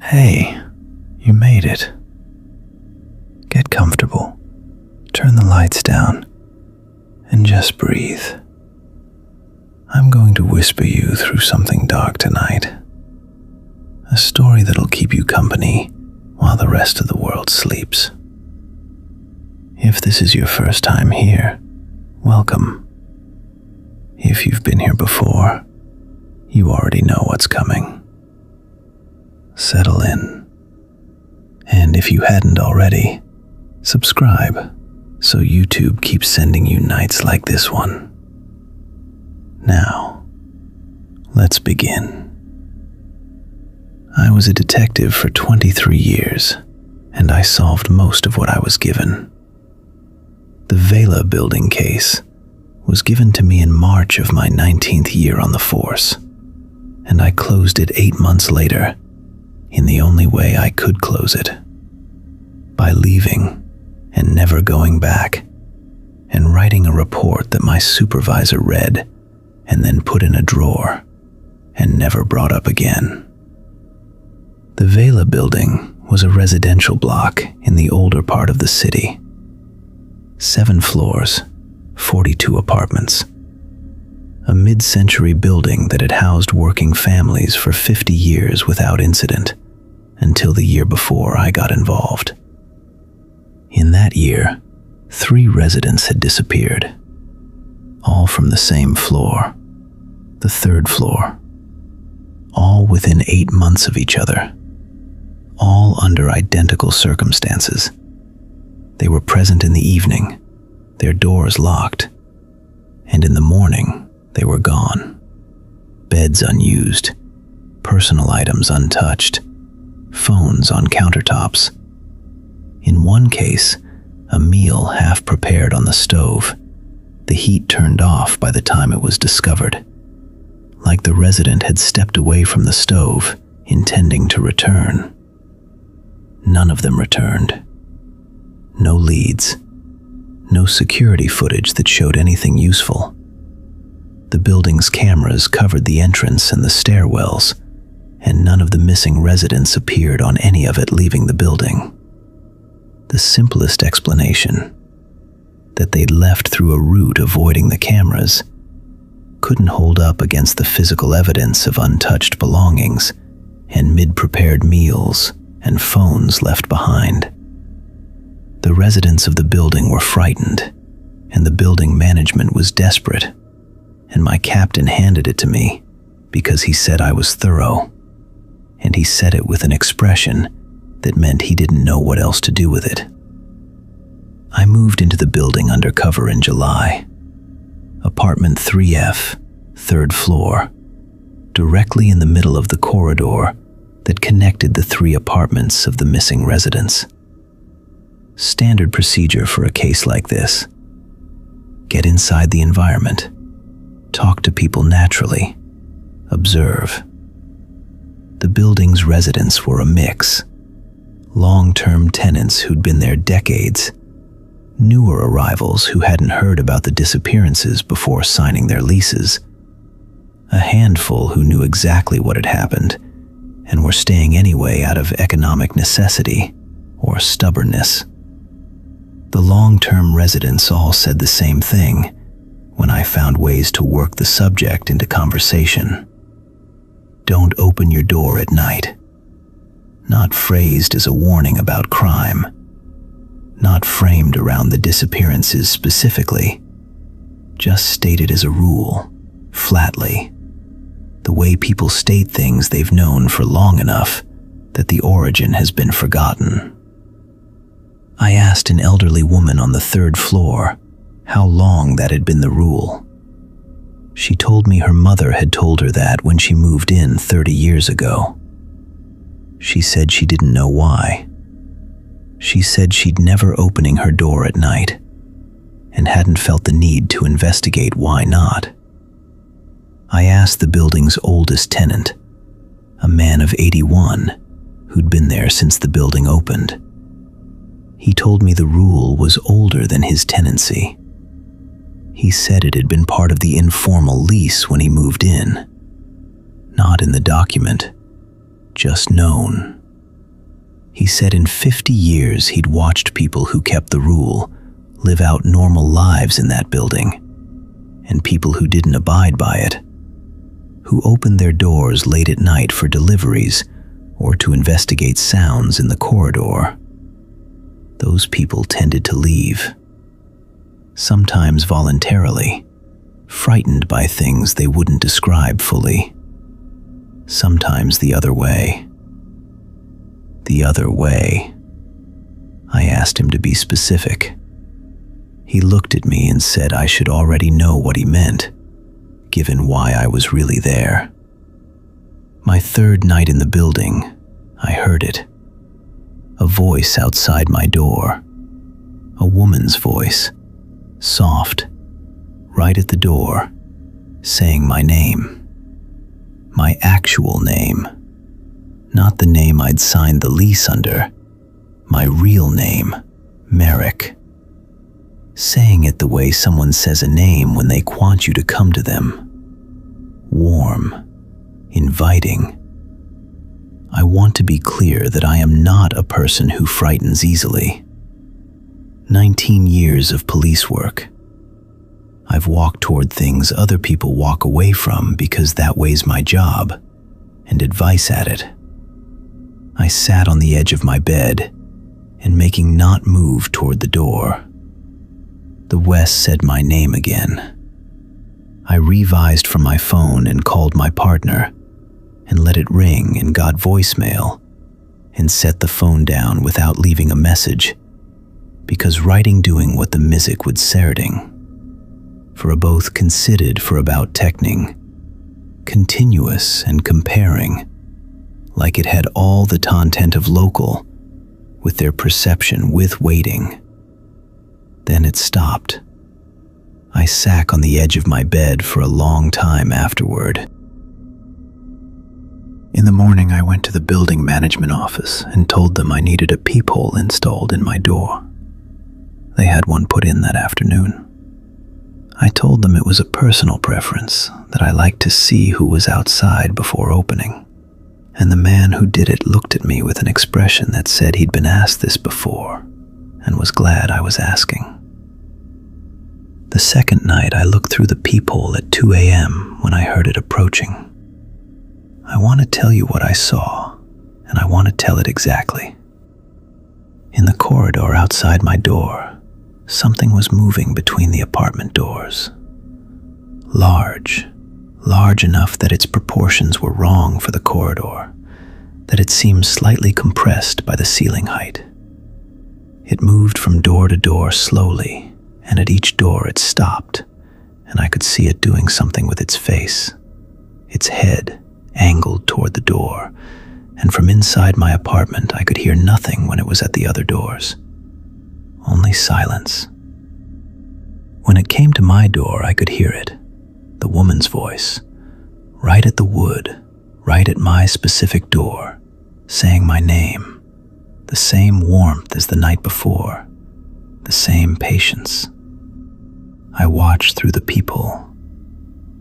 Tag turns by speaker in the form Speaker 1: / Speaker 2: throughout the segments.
Speaker 1: Hey, you made it. Get comfortable, turn the lights down, and just breathe. I'm going to whisper you through something dark tonight. A story that'll keep you company while the rest of the world sleeps. If this is your first time here, welcome. If you've been here before, you already know what's coming. Settle in. And if you hadn't already, subscribe so YouTube keeps sending you nights like this one. Now, let's begin. I was a detective for 23 years, and I solved most of what I was given. The Vela building case was given to me in March of my 19th year on the force, and I closed it 8 months later in the only way I could close it, by leaving and never going back, and writing a report that my supervisor read and then put in a drawer and never brought up again. The Vela building was a residential block in the older part of the city. 7 floors, 42 apartments. A mid-century building that had housed working families for 50 years without incident, until the year before I got involved. In that year, 3 residents had disappeared, all from the same floor, the 3rd floor, all within 8 months of each other, all under identical circumstances. They were present in the evening, their doors locked, and in the morning, they were gone. Beds unused, personal items untouched, phones on countertops. In one case, a meal half prepared on the stove, the heat turned off by the time it was discovered, like the resident had stepped away from the stove, intending to return. None of them returned. No leads, no security footage that showed anything useful. The building's cameras covered the entrance and the stairwells, and none of the missing residents appeared on any of it leaving the building. The simplest explanation, that they'd left through a route avoiding the cameras, couldn't hold up against the physical evidence of untouched belongings and mid-prepared meals and phones left behind. The residents of the building were frightened, and the building management was desperate, and my captain handed it to me because he said I was thorough, and he said it with an expression that meant he didn't know what else to do with it. I moved into the building undercover in July. Apartment 3F, 3rd floor, directly in the middle of the corridor that connected the 3 apartments of the missing residents. Standard procedure for a case like this. Get inside the environment. Talk to people naturally. Observe. The building's residents were a mix. Long-term tenants who'd been there decades, newer arrivals who hadn't heard about the disappearances before signing their leases, a handful who knew exactly what had happened and were staying anyway out of economic necessity or stubbornness. The long-term residents all said the same thing when I found ways to work the subject into conversation. Don't open your door at night. Not phrased as a warning about crime. Not framed around the disappearances specifically. Just stated as a rule, flatly. The way people state things they've known for long enough that the origin has been forgotten. I asked an elderly woman on the 3rd floor how long that had been the rule. She told me her mother had told her that when she moved in 30 years ago. She said she didn't know why. She said she'd never opening her door at night and hadn't felt the need to investigate why not. I asked the building's oldest tenant, a man of 81, who'd been there since the building opened. He told me the rule was older than his tenancy. He said it had been part of the informal lease when he moved in. Not in the document, just known. He said in 50 years he'd watched people who kept the rule live out normal lives in that building, and people who didn't abide by it, who opened their doors late at night for deliveries or to investigate sounds in the corridor. Those people tended to leave, sometimes voluntarily, frightened by things they wouldn't describe fully. Sometimes the other way. The other way. I asked him to be specific. He looked at me and said I should already know what he meant, given why I was really there. My third night in the building, I heard it. A voice outside my door. A woman's voice, soft, right at the door, saying my name. My actual name. Not the name I'd signed the lease under. My real name, Merrick. Saying it the way someone says a name when they want you to come to them. Warm, inviting. I want to be clear that I am not a person who frightens easily. 19 years of police work. I've walked toward things other people walk away from because that way's my job, and advice at it. I sat on the edge of my bed and making not move toward the door. The West said my name again. I revised from my phone and called my partner and let it ring and got voicemail and set the phone down without leaving a message because writing doing what the music would serding. For a both considered for about techning, continuous and comparing, like it had all the content of local with their perception with waiting. Then it stopped. I sat on the edge of my bed for a long time afterward. In the morning, I went to the building management office and told them I needed a peephole installed in my door. They had one put in that afternoon. I told them it was a personal preference, that I liked to see who was outside before opening. And the man who did it looked at me with an expression that said he'd been asked this before and was glad I was asking. The second night, I looked through the peephole at 2 a.m. when I heard it approaching. I want to tell you what I saw, and I want to tell it exactly. In the corridor outside my door, something was moving between the apartment doors. Large enough that its proportions were wrong for the corridor, that it seemed slightly compressed by the ceiling height. It moved from door to door slowly, and at each door it stopped, and I could see it doing something with its face, its head angled toward the door, and from inside my apartment I could hear nothing when it was at the other doors. Only silence. When it came to my door, I could hear it, the woman's voice, right at the wood, right at my specific door, saying my name, the same warmth as the night before, the same patience. I watched through the peephole.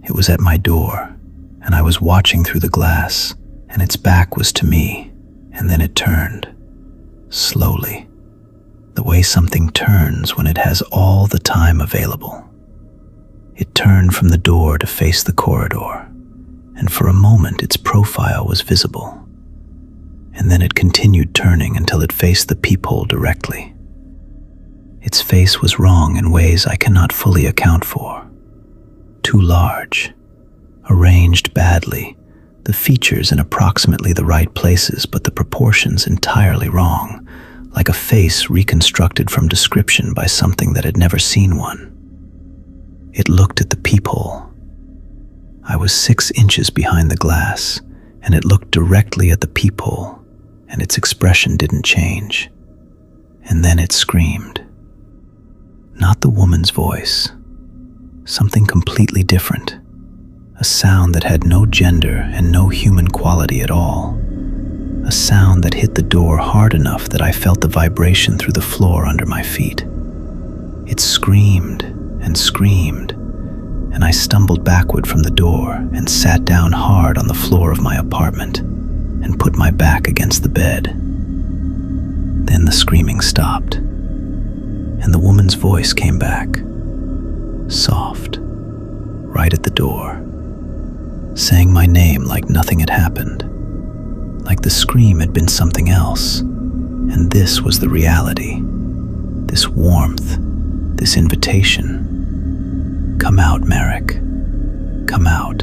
Speaker 1: It was at my door, and I was watching through the glass, and its back was to me, and then it turned, slowly, the way something turns when it has all the time available. It turned from the door to face the corridor, and for a moment its profile was visible. And then it continued turning until it faced the peephole directly. Its face was wrong in ways I cannot fully account for. Too large, arranged badly, the features in approximately the right places, but the proportions entirely wrong, like a face reconstructed from description by something that had never seen one. It looked at the peephole. I was 6 inches behind the glass, and it looked directly at the peephole, and its expression didn't change. And then it screamed. Not the woman's voice. Something completely different. A sound that had no gender and no human quality at all. A sound that hit the door hard enough that I felt the vibration through the floor under my feet. It screamed and screamed, and I stumbled backward from the door and sat down hard on the floor of my apartment and put my back against the bed. the screaming stopped, and the woman's voice came back, soft, right at the door, saying my name like nothing had happened, like the scream had been something else, and this was the reality, this warmth, this invitation. Come out, Merrick. Come out.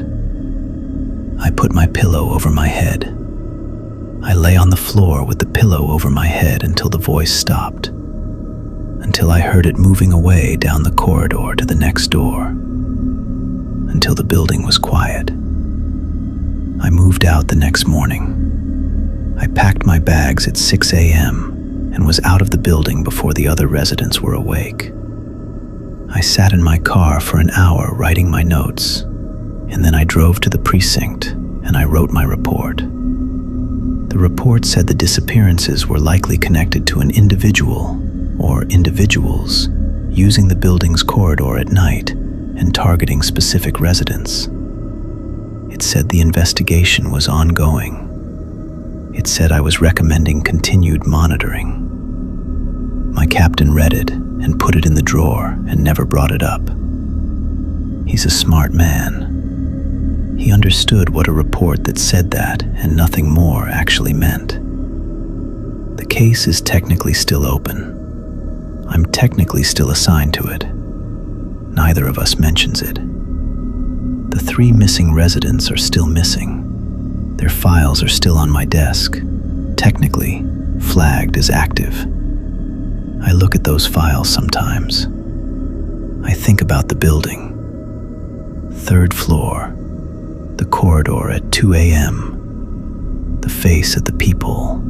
Speaker 1: I put my pillow over my head. I lay on the floor with the pillow over my head until the voice stopped, until I heard it moving away down the corridor to the next door, until the building was quiet. I moved out the next morning. I packed my bags at 6 a.m. and was out of the building before the other residents were awake. I sat in my car for an hour writing my notes, and then I drove to the precinct and I wrote my report. The report said the disappearances were likely connected to an individual or individuals using the building's corridor at night and targeting specific residents. It said the investigation was ongoing. It said I was recommending continued monitoring. My captain read it and put it in the drawer and never brought it up. He's a smart man. He understood what a report that said that and nothing more actually meant. The case is technically still open. I'm technically still assigned to it. Neither of us mentions it. The 3 missing residents are still missing. Their files are still on my desk, technically flagged as active. I look at those files sometimes. I think about the building. 3rd floor, the corridor at 2 a.m., the face of the people.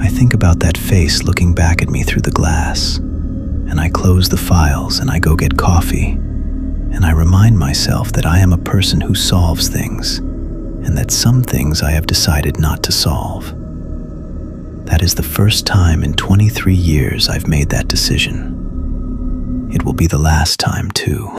Speaker 1: I think about that face looking back at me through the glass, and I close the files and I go get coffee, and I remind myself that I am a person who solves things, and that some things I have decided not to solve. That is the first time in 23 years I've made that decision. It will be the last time, too.